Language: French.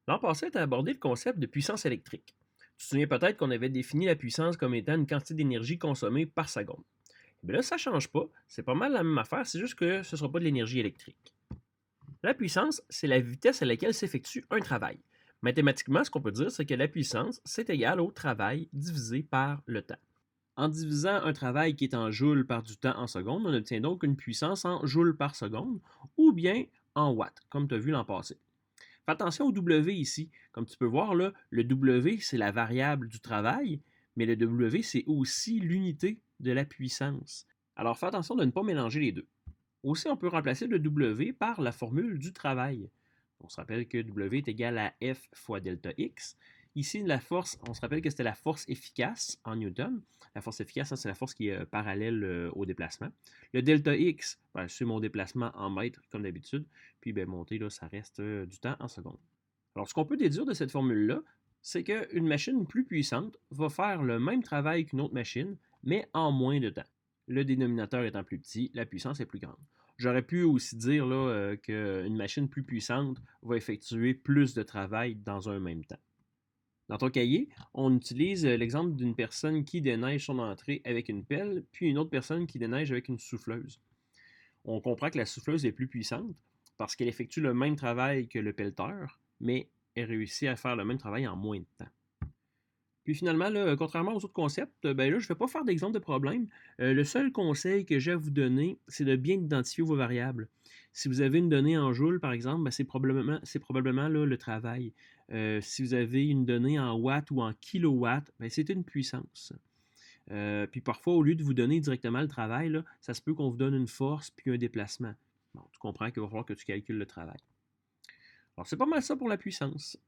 L'an passé, tu as abordé le concept de puissance électrique. Tu te souviens peut-être qu'on avait défini la puissance comme étant une quantité d'énergie consommée par seconde. Mais là, ça ne change pas. C'est pas mal la même affaire, c'est juste que ce ne sera pas de l'énergie électrique. La puissance, c'est la vitesse à laquelle s'effectue un travail. Mathématiquement, ce qu'on peut dire, c'est que la puissance, c'est égal au travail divisé par le temps. En divisant un travail qui est en joules par du temps en secondes, on obtient donc une puissance en joules par seconde, ou bien en watts, comme tu as vu l'an passé. Fais attention au W ici. Comme tu peux voir, là, le W, c'est la variable du travail, mais le W, c'est aussi l'unité de la puissance. Alors fais attention de ne pas mélanger les deux. Aussi, on peut remplacer le W par la formule du travail. On se rappelle que W est égal à F fois delta X. Ici, la force, on se rappelle que c'était la force efficace en Newton. La force efficace, c'est la force qui est parallèle au déplacement. Le delta X, c'est mon déplacement en mètres, comme d'habitude. Puis, monter, là, ça reste du temps en secondes. Alors, ce qu'on peut déduire de cette formule-là, c'est qu'une machine plus puissante va faire le même travail qu'une autre machine, mais en moins de temps. Le dénominateur étant plus petit, la puissance est plus grande. J'aurais pu aussi dire qu'une machine plus puissante va effectuer plus de travail dans un même temps. Dans ton cahier, on utilise l'exemple d'une personne qui déneige son entrée avec une pelle, puis une autre personne qui déneige avec une souffleuse. On comprend que la souffleuse est plus puissante parce qu'elle effectue le même travail que le pelleteur, mais elle réussit à faire le même travail en moins de temps. Puis finalement, là, contrairement aux autres concepts, ben là, je ne vais pas faire d'exemple de problème. Le seul conseil que j'ai à vous donner, c'est de bien identifier vos variables. Si vous avez une donnée en joules, par exemple, ben c'est probablement là, le travail. Si vous avez une donnée en watts ou en kilowatts, ben c'est une puissance. Puis parfois, au lieu de vous donner directement le travail, là, ça se peut qu'on vous donne une force puis un déplacement. Bon, tu comprends qu'il va falloir que tu calcules le travail. Alors, c'est pas mal ça pour la puissance.